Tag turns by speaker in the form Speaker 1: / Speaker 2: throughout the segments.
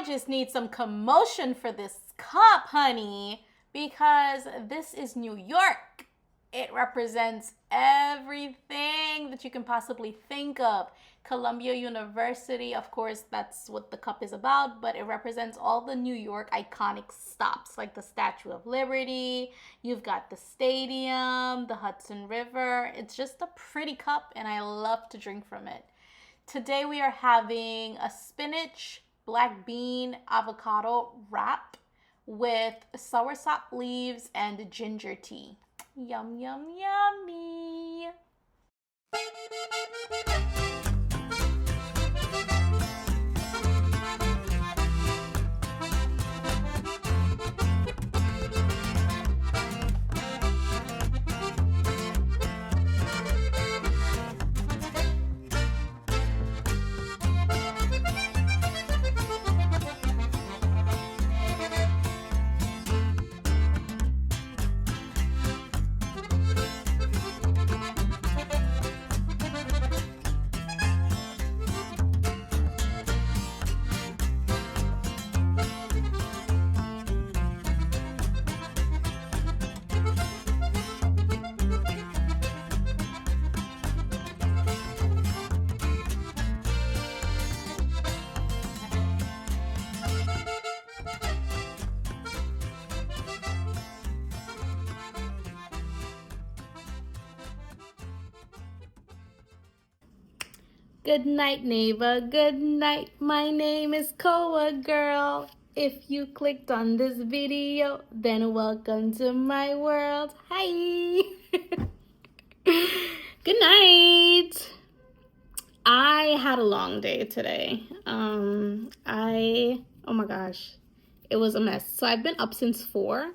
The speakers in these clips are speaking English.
Speaker 1: just need some commotion for this cup, honey, because this is New York. It represents everything that you can possibly think of. Columbia University, of course, that's what the cup is about, but it represents all the New York iconic stops, like the Statue of Liberty. You've got the stadium, the Hudson River. It's just a pretty cup, and I love to drink from it. Today we are having a spinach, black bean, avocado wrap with soursop leaves and ginger tea. Yum, yum, yummy. Good night, neighbor. Good night. My name is Koa Girl. If you clicked on this video, then welcome to my world. Hi. Good night. I had a long day today. Oh my gosh, it was a mess. So I've been up since 4.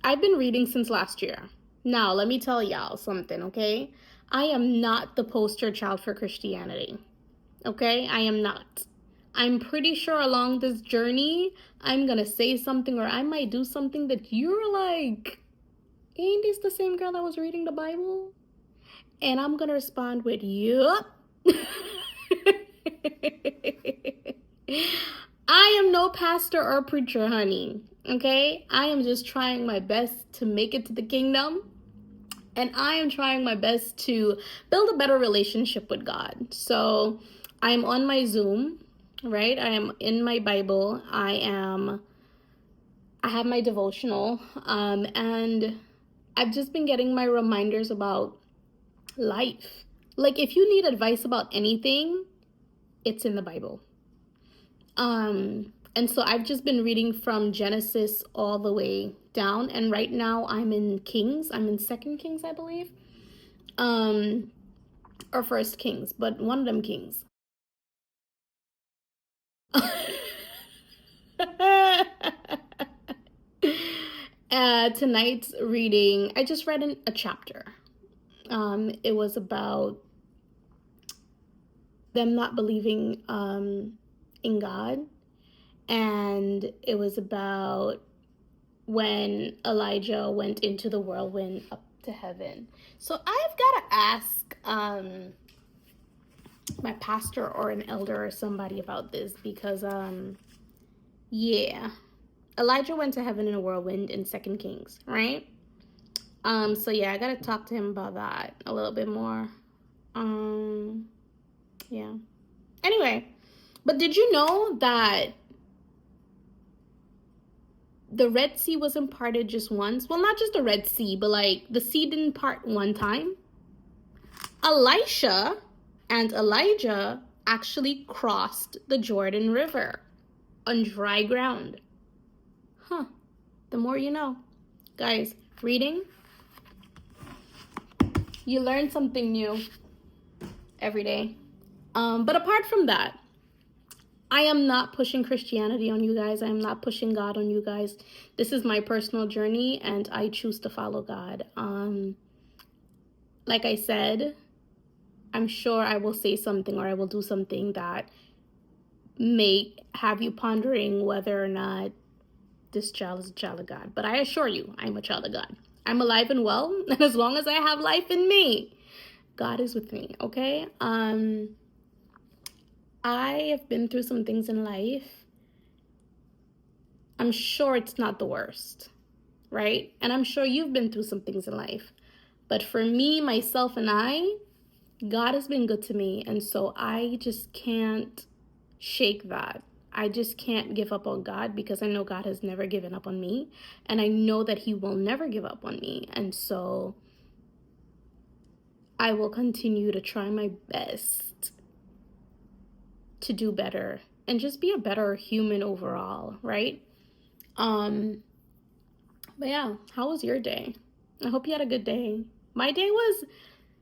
Speaker 1: I've been reading since last year. Now, let me tell y'all something, okay? I am not the poster child for Christianity, okay? I am not. I'm pretty sure along this journey, I'm gonna say something or I might do something that you're like, ain't this the same girl that was reading the Bible? And I'm gonna respond with, yup. I am no pastor or preacher, honey. Okay? I am just trying my best to make it to the kingdom. And I am trying my best to build a better relationship with God. So I'm on my Zoom, right? I am in my Bible. I have my devotional. And I've just been getting my reminders about life. Like if you need advice about anything, it's in the Bible. And so I've just been reading from Genesis all the way down, and right now I'm in Kings. I'm in 2nd Kings, I believe. Or 1st Kings, but one of them Kings. Tonight's reading, I just read a chapter. It was about them not believing in God, and it was about when Elijah went into the whirlwind up to heaven. So I've got to ask my pastor or an elder or somebody about this because yeah, Elijah went to heaven in a whirlwind in 2nd Kings, right? So yeah, I gotta talk to him about that a little bit more. Yeah. Anyway, but did you know that the Red Sea wasn't parted just once? Well, not just the Red Sea, but like the sea didn't part one time. Elisha and Elijah actually crossed the Jordan River on dry ground. Huh. The more you know. Guys, reading, you learn something new every day. But apart from that, I am not pushing Christianity on you guys. I am not pushing God on you guys. This is my personal journey, and I choose to follow God. Like I said, I'm sure I will say something or I will do something that may have you pondering whether or not this child is a child of God. But I assure you, I'm a child of God. I'm alive and well, and as long as I have life in me, God is with me, okay? I have been through some things in life. I'm sure it's not the worst, right? And I'm sure you've been through some things in life. But for me, myself, and God has been good to me. And so I just can't shake that. I just can't give up on God because I know God has never given up on me. And I know that he will never give up on me. And so I will continue to try my best to do better and just be a better human overall, right? But yeah, how was your day? I hope you had a good day. My day was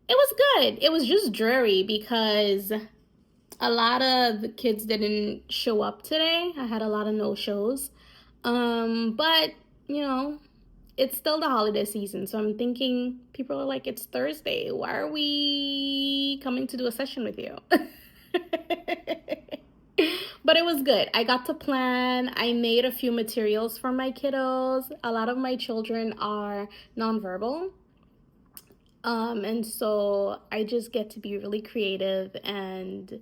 Speaker 1: good. It was just dreary because a lot of the kids didn't show up today. I had a lot of no-shows. But, you know, it's still the holiday season. So I'm thinking people are like, it's Thursday. Why are we coming to do a session with you? But it was good. I got to plan. I made a few materials for my kiddos. A lot of my children are nonverbal. And so I just get to be really creative and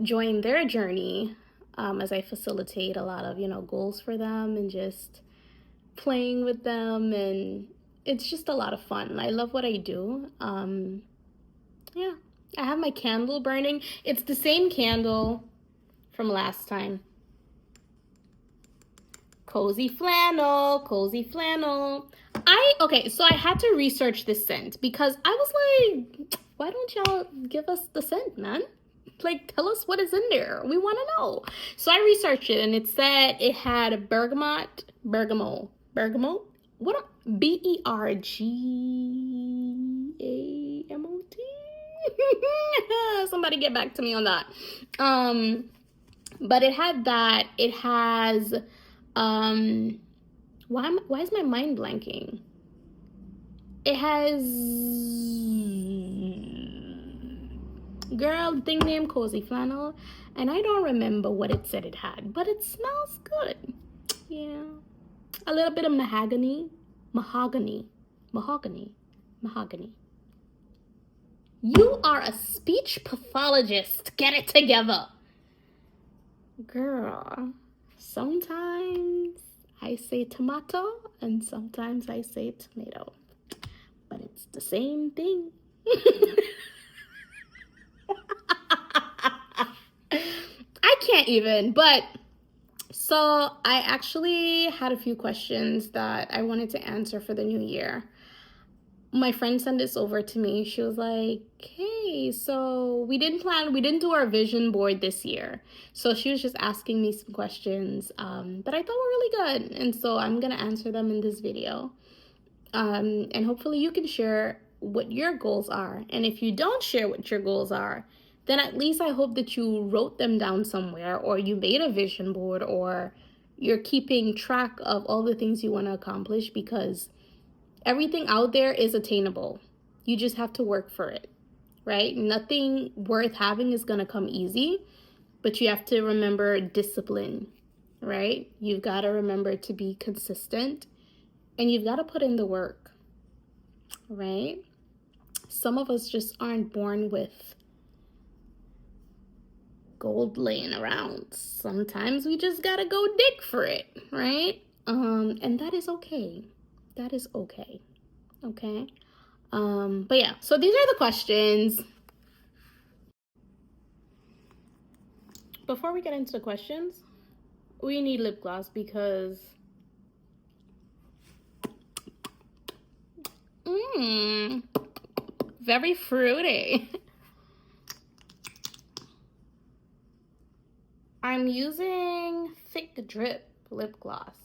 Speaker 1: join their journey as I facilitate a lot of, goals for them and just playing with them. And it's just a lot of fun. I love what I do. Yeah, I have my candle burning. It's the same candle from last time. Cozy flannel, cozy flannel. Okay, so I had to research this scent because I was like, why don't y'all give us the scent, man? Like, tell us what is in there. We want to know. So I researched it, and it said it had bergamot. What? Bergamot. Somebody get back to me on that. But it had that. It has. Why is my mind blanking? It has. Girl, thing named Cozy Flannel, and I don't remember what it said it had, but it smells good. Yeah, a little bit of mahogany. You are a speech pathologist. Get it together, girl. Sometimes I say tomato, and sometimes I say tomato, but it's the same thing. I can't even, but so I actually had a few questions that I wanted to answer for the new year. My friend sent this over to me. She was like, hey, so we didn't do our vision board this year. So she was just asking me some questions that I thought were really good. And so I'm going to answer them in this video. And hopefully you can share what your goals are. And if you don't share what your goals are, then at least I hope that you wrote them down somewhere, or you made a vision board, or you're keeping track of all the things you want to accomplish, because everything out there is attainable. You just have to work for it, right? Nothing worth having is going to come easy, but you have to remember discipline, right? You've got to remember to be consistent, and you've got to put in the work, right? Some of us just aren't born with gold laying around. Sometimes we just got to go dig for it, right? And that is okay. That is okay. Okay. But yeah, so these are the questions. Before we get into the questions, we need lip gloss because Very fruity. I'm using Thick Drip lip gloss.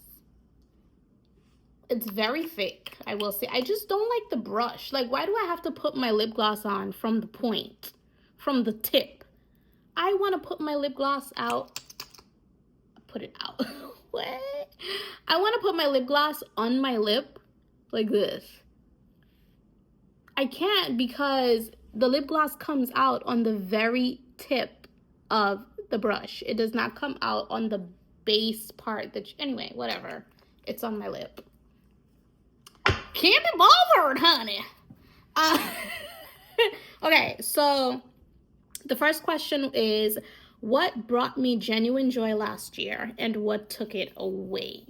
Speaker 1: It's very thick, I will say. I just don't like the brush. Like, why do I have to put my lip gloss on from the point, from the tip? I want to put my lip gloss out. Put it out. What? I want to put my lip gloss on my lip like this. I can't because the lip gloss comes out on the very tip of the brush. It does not come out on the base part. Anyway, whatever. It's on my lip. Can't be bothered, honey. Okay, so the first question is, what brought me genuine joy last year and what took it away?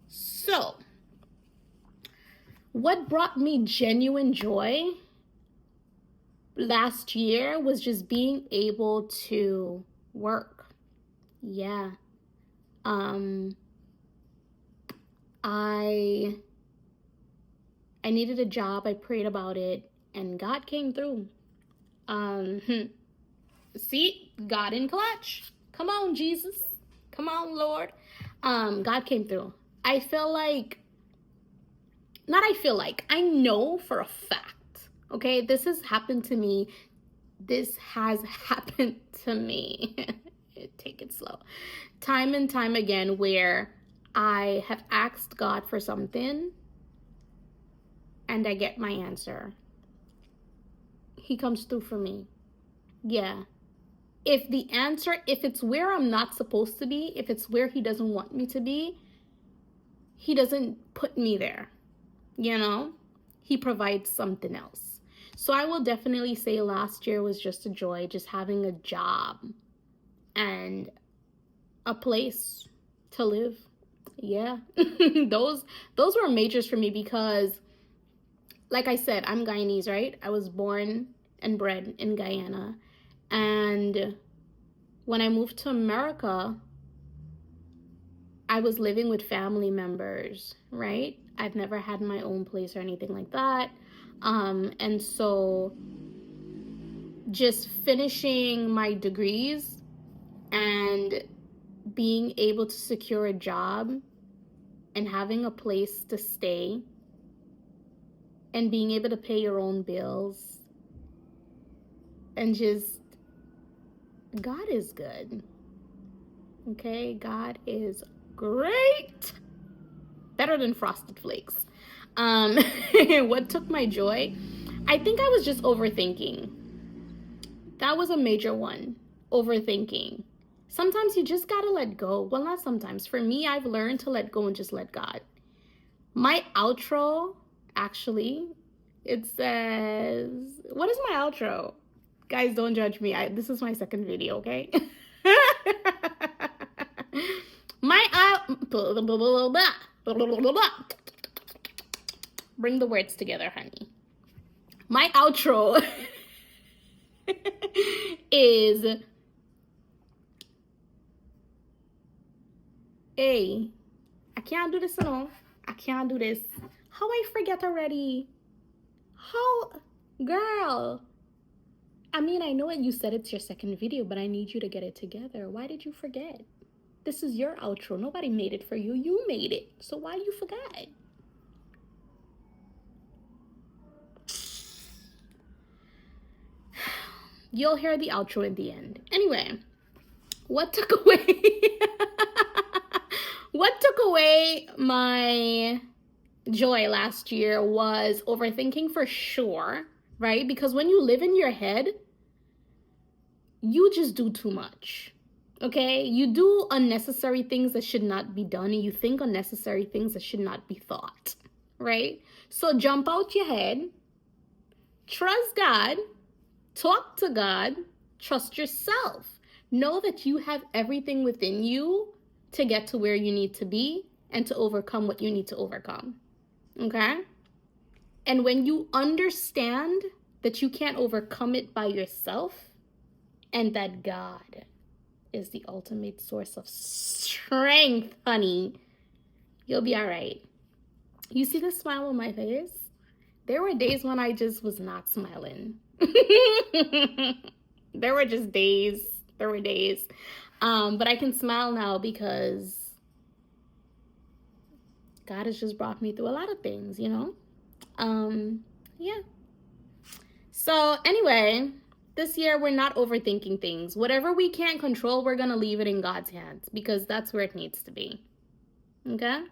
Speaker 1: So, what brought me genuine joy last year was just being able to work. Yeah. I needed a job. I prayed about it and God came through. See, God in clutch. Come on, Jesus. Come on, Lord. God came through. I know for a fact, okay, this has happened to me. Take it slow. Time and time again where I have asked God for something and I get my answer. He comes through for me. Yeah. If it's where I'm not supposed to be, if it's where he doesn't want me to be, he doesn't put me there. You know, he provides something else. So I will definitely say last year was just a joy, just having a job and a place to live. Yeah. Those were majors for me because, like I said, I'm Guyanese, right? I was born and bred in Guyana. And when I moved to America, I was living with family members, right? I've never had my own place or anything like that. And so just finishing my degrees and being able to secure a job and having a place to stay and being able to pay your own bills and just, God is good. Okay, God is great. Better than Frosted Flakes. What took my joy? I think I was just overthinking. That was a major one. Overthinking. Sometimes you just gotta let go. Well, not sometimes. For me, I've learned to let go and just let God. My outro, actually, it says, what is my outro? Guys, don't judge me. This is my second video, okay? Bring the words together, honey. My outro is, hey, I can't do this alone. I can't do this. How I forget already? How, girl? I mean, I know you said it's your second video, but I need you to get it together. Why did you forget? This is your outro. Nobody made it for you. You made it. So why you forgot? You'll hear the outro at the end. Anyway, what took away my joy last year was overthinking, for sure, right? Because when you live in your head, you just do too much. Okay? You do unnecessary things that should not be done, and you think unnecessary things that should not be thought, right? So jump out your head, trust God, talk to God, trust yourself. Know that you have everything within you to get to where you need to be and to overcome what you need to overcome. Okay? And when you understand that you can't overcome it by yourself and that God is the ultimate source of strength, honey, you'll be all right. You see the smile on my face?
Speaker 2: there were days when I just was not smiling. There were just days. There were days. But I can smile now because God has just brought me through a lot of things, you know? Yeah. So, anyway, this year we're not overthinking things. Whatever we can't control, we're going to leave it in God's hands because that's where it needs to be. Okay?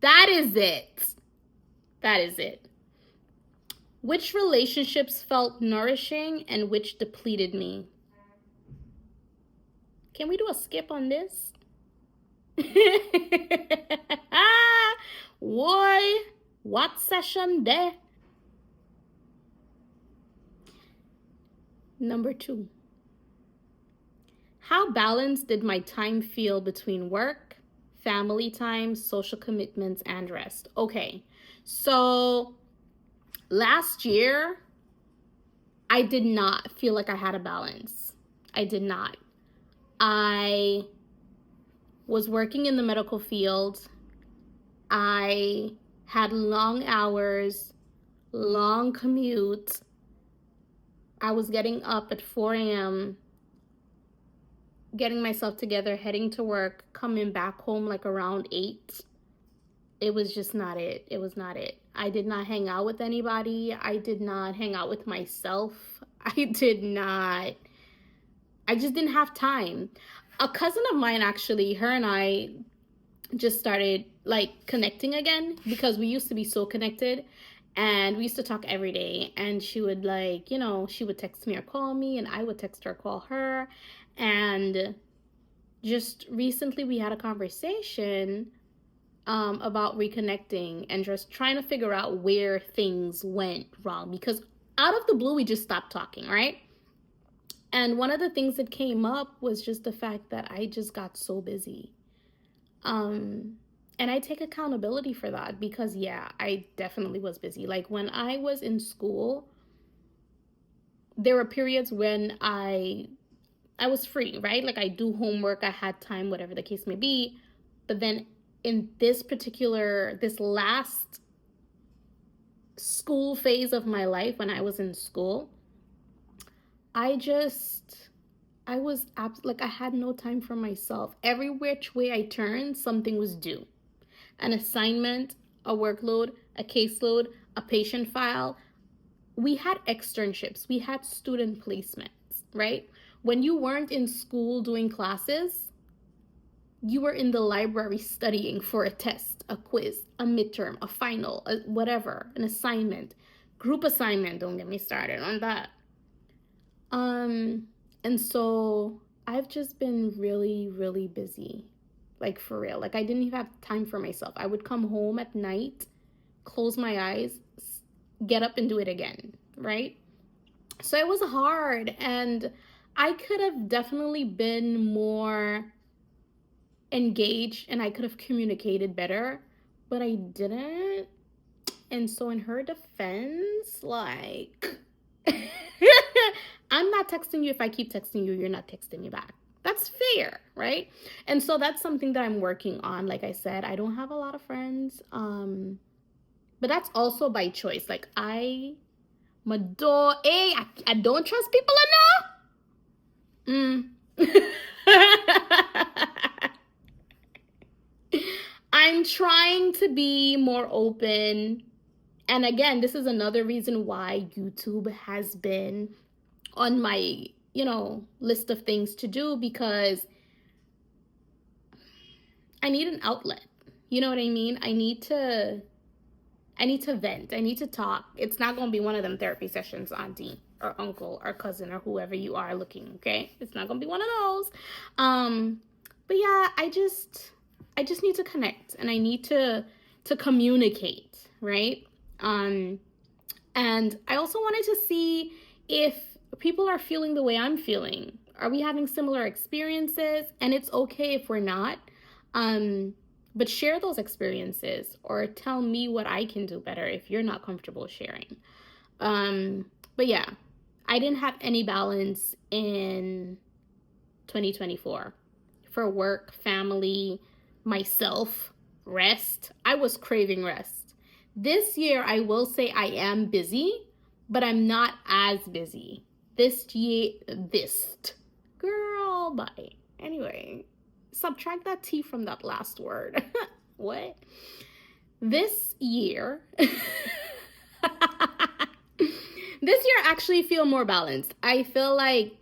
Speaker 2: That is it. That is it. Which relationships felt nourishing and which depleted me? Can we do a skip on this? Boy, what session there? Number 2. How balanced did my time feel between work, family time, social commitments, and rest? Okay, so last year, I did not feel like I had a balance. I did not. I was working in the medical field. I had long hours, long commute. I was getting up at 4 a.m., getting myself together, heading to work, coming back home like around 8. It was just not it. It was not it. I did not hang out with anybody. I did not hang out with myself. I just didn't have time. A cousin of mine, actually, her and I just started like connecting again because we used to be so connected and we used to talk every day, and she would like, you know, she would text me or call me and I would text her, call her. And just recently we had a conversation about reconnecting and just trying to figure out where things went wrong, because out of the blue we just stopped talking, right? And one of the things that came up was just the fact that I just got so busy. And I take accountability for that because, yeah, I definitely was busy. Like when I was in school, there were periods when I was free, right? Like I do homework, I had time, whatever the case may be. But then in this last school phase of my life, when I was in school, I had no time for myself. Every which way I turned, something was due. An assignment, a workload, a caseload, a patient file. We had externships. We had student placements, right? When you weren't in school doing classes, you were in the library studying for a test, a quiz, a midterm, a final, whatever, an assignment, group assignment. Don't get me started on that. And so I've just been really, really busy, like for real. Like I didn't even have time for myself. I would come home at night, close my eyes, get up and do it again, right? So it was hard, and I could have definitely been more engaged and I could have communicated better, but I didn't. And so in her defense, like I'm not texting you. If I keep texting you, you're not texting me back. That's fair, right? And so that's something that I'm working on. Like I said, I don't have a lot of friends. But that's also by choice. Like I don't trust people enough. I'm trying to be more open. And again, this is another reason why YouTube has been on my, list of things to do, because I need an outlet. You know what I mean? I need to vent. I need to talk. It's not going to be one of them therapy sessions, auntie or uncle or cousin or whoever you are looking, okay? It's not going to be one of those. But yeah, I just need to connect, and I need to communicate, right? And I also wanted to see if people are feeling the way I'm feeling. Are we having similar experiences? And it's okay if we're not. But share those experiences or tell me what I can do better if you're not comfortable sharing. But yeah, I didn't have any balance in 2024 for work, family, myself, rest. I was craving rest. This year, I will say I am busy, but I'm not as busy. Girl, bye. Anyway, subtract that T from that last word. What? This year, this year actually feel more balanced. I feel like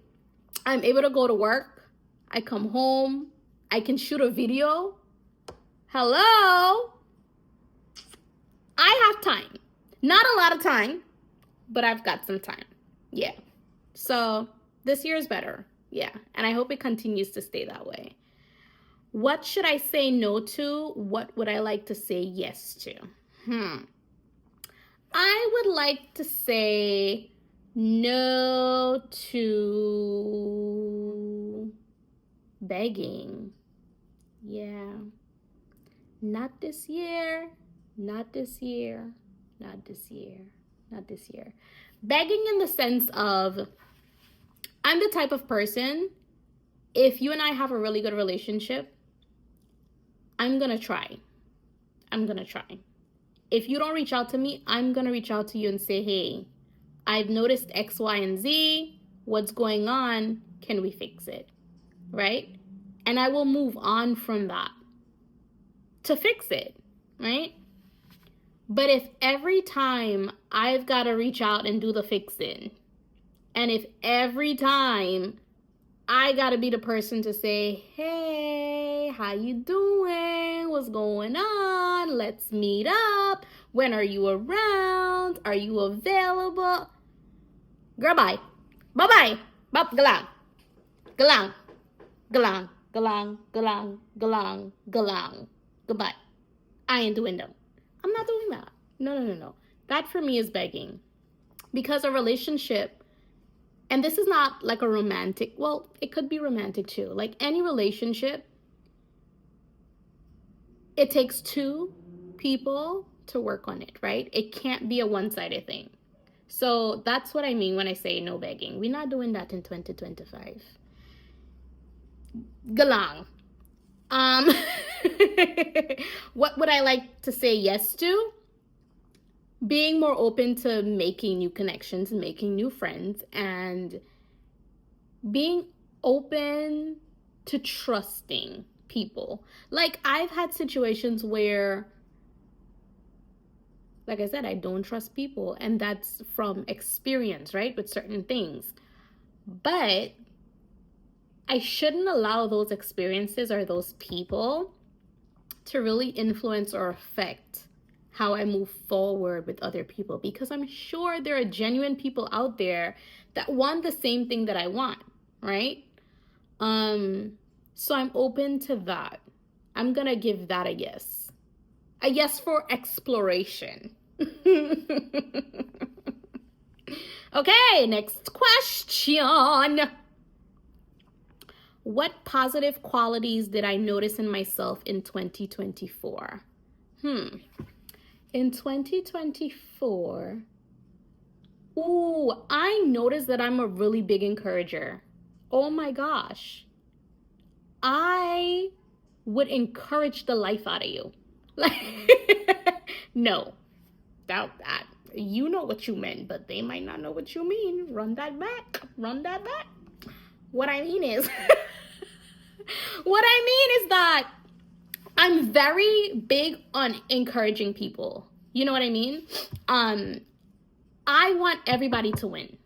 Speaker 2: I'm able to go to work. I come home. I can shoot a video. Hello? I have time. Not a lot of time, but I've got some time. Yeah. So this year is better. Yeah. And I hope it continues to stay that way. What should I say no to? What would I like to say yes to? I would like to say no to begging. Yeah. Not this year. Not this year. Not this year. Not this year. Begging in the sense of, I'm the type of person, if you and I have a really good relationship, I'm going to try. I'm going to try. If you don't reach out to me, I'm going to reach out to you and say, hey, I've noticed X, Y, and Z. What's going on? Can we fix it? Right? And I will move on from that to fix it. Right? But if every time I've got to reach out and do the fixing, and if every time I got to be the person to say, hey, how you doing? What's going on? Let's meet up. When are you around? Are you available? Girl, bye. Bye-bye. Bye, galang. Galang. Galang. Galang. Galang. Galang. Galang. Goodbye. I ain't doing them. I'm not doing that. No. That for me is begging. Because a relationship, and this is not like a romantic, well, it could be romantic too. Like any relationship, it takes two people to work on it, right? It can't be a one-sided thing. So that's what I mean when I say no begging. We're not doing that in 2025. Galang. What would I like to say yes to? Being more open to making new connections, making new friends, and being open to trusting people. Like, I've had situations where, like I said, I don't trust people, and that's from experience, right, with certain things. But I shouldn't allow those experiences or those people to really influence or affect how I move forward with other people, because I'm sure there are genuine people out there that want the same thing that I want, right? So I'm open to that. I'm gonna give that a yes. A yes for exploration. Okay, next question. What positive qualities did I notice in myself in 2024? In 2024, I noticed that I'm a really big encourager. Oh my gosh. I would encourage the life out of you. Like, no, doubt that. You know what you meant, but they might not know what you mean. Run that back. What I mean is, that I'm very big on encouraging people. You know what I mean? I want everybody to win.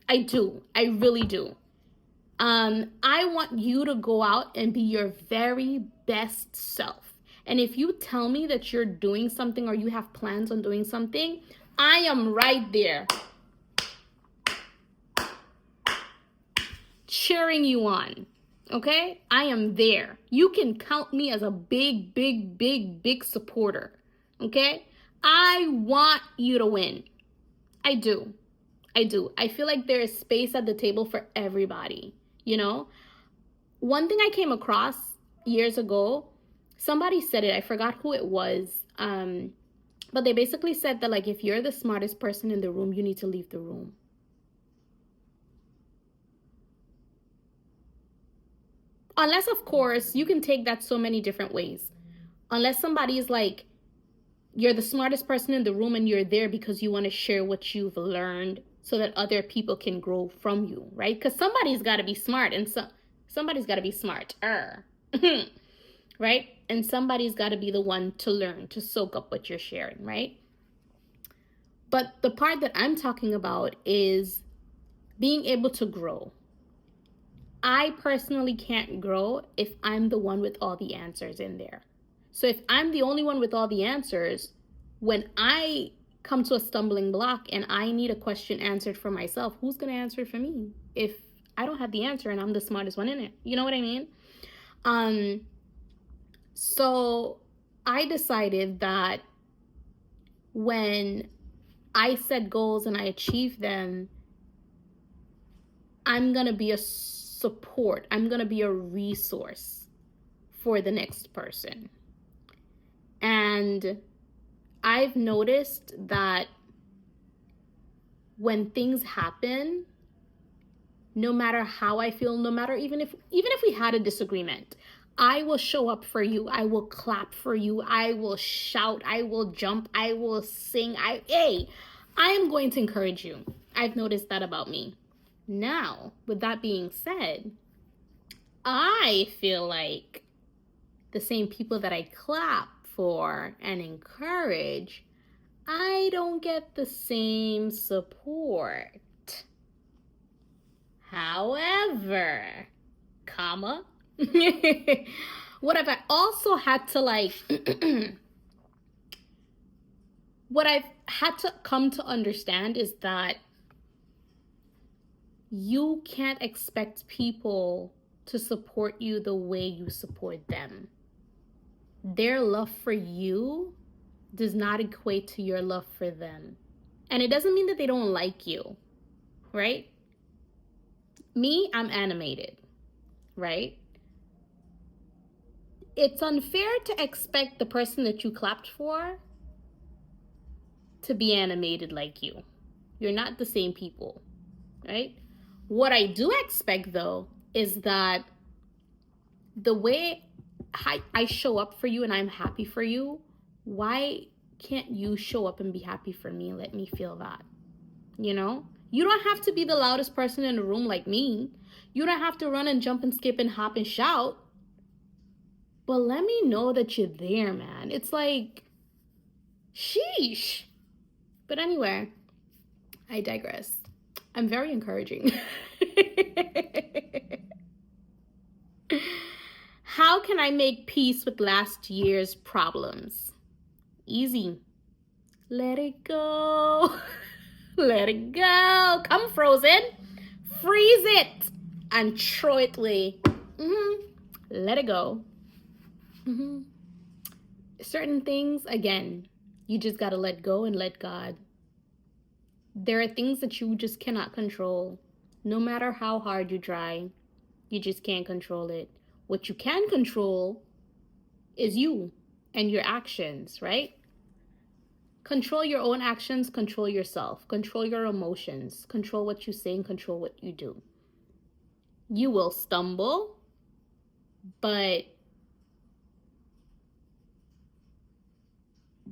Speaker 2: I do. I really do. I want you to go out and be your very best self. And if you tell me that you're doing something or you have plans on doing something, I am right there, cheering you on. Okay? I am there. You can count me as a big supporter. Okay? I want you to win. I do. I feel like there is space at the table for everybody, you know? One thing I came across years ago, somebody said it, I forgot who it was, but they basically said that, like, if you're the smartest person in the room, you need to leave the room. Unless, of course, you can take that so many different ways. Unless somebody is like, you're the smartest person in the room and you're there because you want to share what you've learned so that other people can grow from you, right? Because somebody's got to be smart and somebody's got to be smarter, right? And somebody's got to be the one to learn, to soak up what you're sharing, right? But the part that I'm talking about is being able to grow. I personally can't grow if I'm the one with all the answers in there. So if I'm the only one with all the answers, when I come to a stumbling block and I need a question answered for myself, who's going to answer it for me if I don't have the answer and I'm the smartest one in it? You know what I mean? So I decided that when I set goals and I achieve them, I'm going to be a support. I'm going to be a resource for the next person. And I've noticed that when things happen, no matter how I feel, no matter even if we had a disagreement, I will show up for you. I will clap for you. I will shout. I will jump. I will sing. I am going to encourage you. I've noticed that about me. Now, with that being said, I feel like the same people that I clap for and encourage, I don't get the same support. However, what I've also had to what I've had to come to understand is that you can't expect people to support you the way you support them. Their love for you does not equate to your love for them. And it doesn't mean that they don't like you, right? Me, I'm animated, right? It's unfair to expect the person that you clapped for to be animated like you. You're not the same people, right? What I do expect, though, is that the way I show up for you and I'm happy for you, why can't you show up and be happy for me and let me feel that? You know? You don't have to be the loudest person in the room like me. You don't have to run and jump and skip and hop and shout. But let me know that you're there, man. It's like, sheesh. But anyway, I digress. I'm very encouraging. How can I make peace with last year's problems? Easy. Let it go. Let it go. Come, Frozen. Freeze it and throw it away. Let it go. Certain things, again, you just got to let go and let God. There are things that you just cannot control. No matter how hard you try, you just can't control it. What you can control is you and your actions, right? Control your own actions, control yourself, control your emotions, control what you say and control what you do. You will stumble, but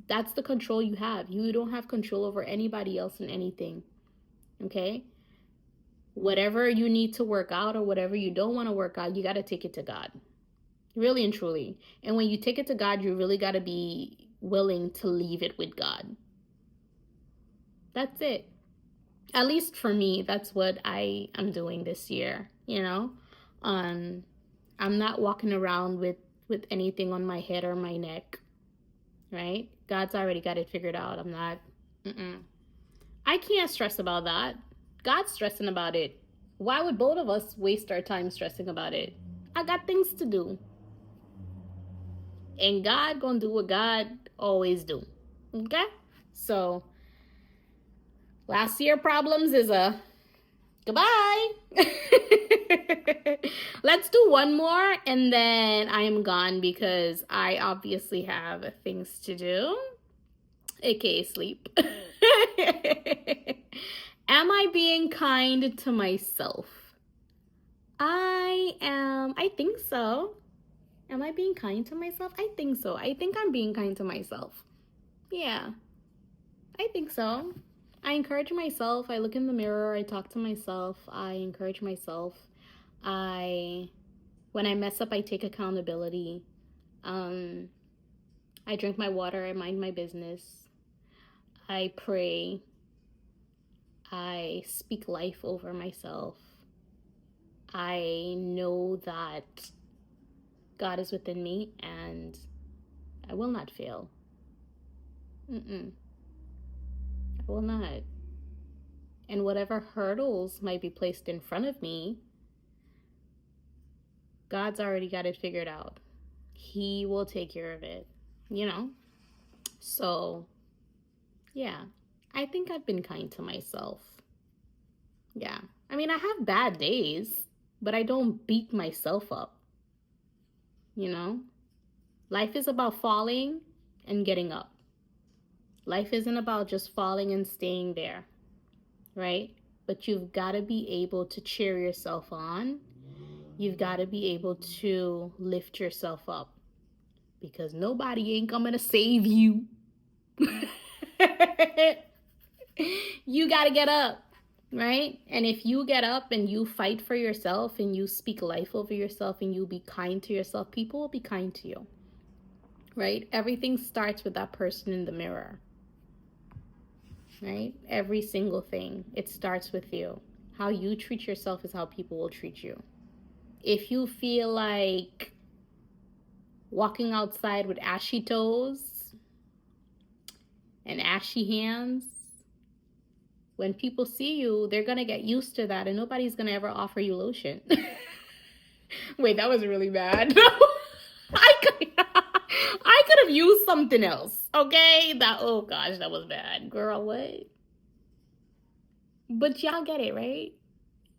Speaker 2: that's the control you have. You don't have control over anybody else and anything, okay? Whatever you need to work out or whatever you don't want to work out, you got to take it to God, really and truly. And when you take it to God, you really got to be willing to leave it with God. That's it. At least for me, that's what I am doing this year, you know? I'm not walking around with anything on my head or my neck, right? God's already got it figured out. I'm not, I can't stress about that. God's stressing about it. Why would both of us waste our time stressing about it? I got things to do. And God gonna do what God always do. Okay? So, last year problems is a goodbye. Let's do one more and then I am gone because I obviously have things to do, aka sleep. Am I being kind to myself? I am. I think so. Am I being kind to myself? I think so. I think I'm being kind to myself. Yeah, I think so. I encourage myself. I look in the mirror. I talk to myself. I encourage myself. I, when I mess up, I take accountability. Um, I drink my water. I mind my business. I pray. I speak life over myself. I know that God is within me and I will not fail. I will not. And whatever hurdles might be placed in front of me, God's already got it figured out. He will take care of it, you know? So, yeah, I think I've been kind to myself. Yeah. I mean, I have bad days, but I don't beat myself up, you know? Life is about falling and getting up. Life isn't about just falling and staying there, right? But you've got to be able to cheer yourself on. You've got to be able to lift yourself up because nobody ain't coming to save you. You got to get up, right? And if you get up and you fight for yourself and you speak life over yourself and you be kind to yourself, people will be kind to you, right? Everything starts with that person in the mirror, right? Every single thing, it starts with you. How you treat yourself is how people will treat you. If you feel like walking outside with ashy toes and ashy hands, when people see you, they're going to get used to that and nobody's going to ever offer you lotion. Wait, that was really bad. I could have used something else, okay? Oh gosh, that was bad. Girl, what? But y'all get it, right?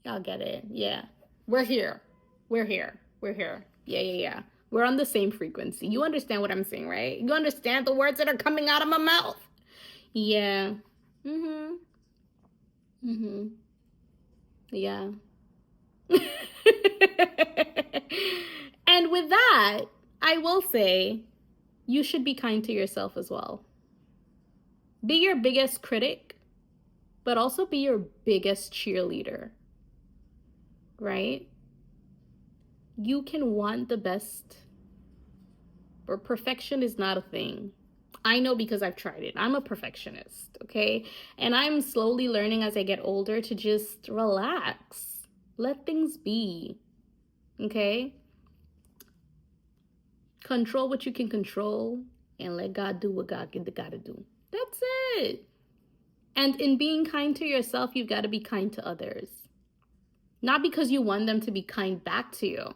Speaker 2: Y'all get it. Yeah. We're here. We're here. We're here. Yeah. We're on the same frequency. You understand what I'm saying, right? You understand the words that are coming out of my mouth? Yeah. Yeah. And with that, I will say you should be kind to yourself as well. Be your biggest critic, but also be your biggest cheerleader, right? You can want the best, but perfection is not a thing. I know because I've tried it. I'm a perfectionist, okay? And I'm slowly learning as I get older to just relax. Let things be, okay? Control what you can control and let God do what God gotta do. That's it. And in being kind to yourself, you've got to be kind to others. Not because you want them to be kind back to you,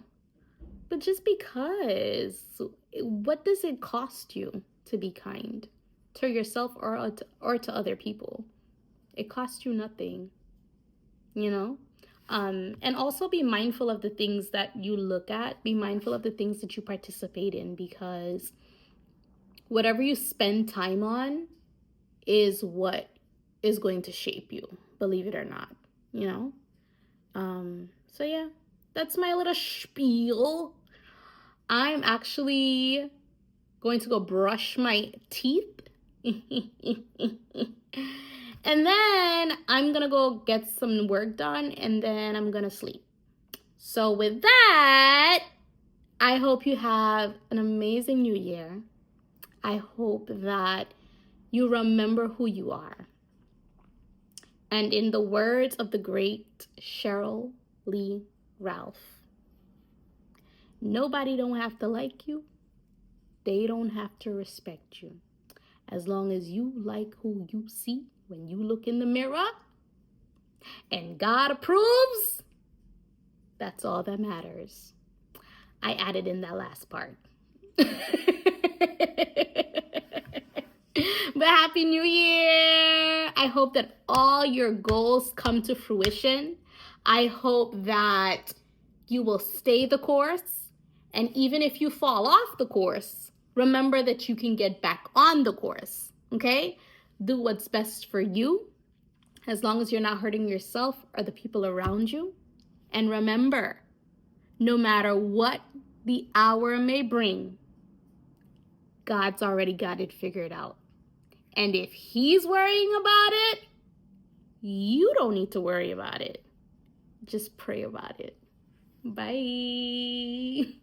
Speaker 2: but just because. What does it cost you to be kind to yourself or to other people? It costs you nothing, you know? And also be mindful of the things that you look at. Be mindful of the things that you participate in, because whatever you spend time on is what is going to shape you, believe it or not, you know? So yeah, that's my little spiel. I'm actually going to go brush my teeth. And then I'm gonna go get some work done and then I'm gonna sleep. So with that, I hope you have an amazing new year. I hope that you remember who you are. And in the words of the great Cheryl Lee Ralph, nobody don't have to like you. They don't have to respect you. As long as you like who you see when you look in the mirror and God approves, that's all that matters. I added in that last part. But Happy New Year! I hope that all your goals come to fruition. I hope that you will stay the course. And even if you fall off the course, remember that you can get back on the course, okay? Do what's best for you, as long as you're not hurting yourself or the people around you. And remember, no matter what the hour may bring, God's already got it figured out. And if he's worrying about it, you don't need to worry about it. Just pray about it. Bye.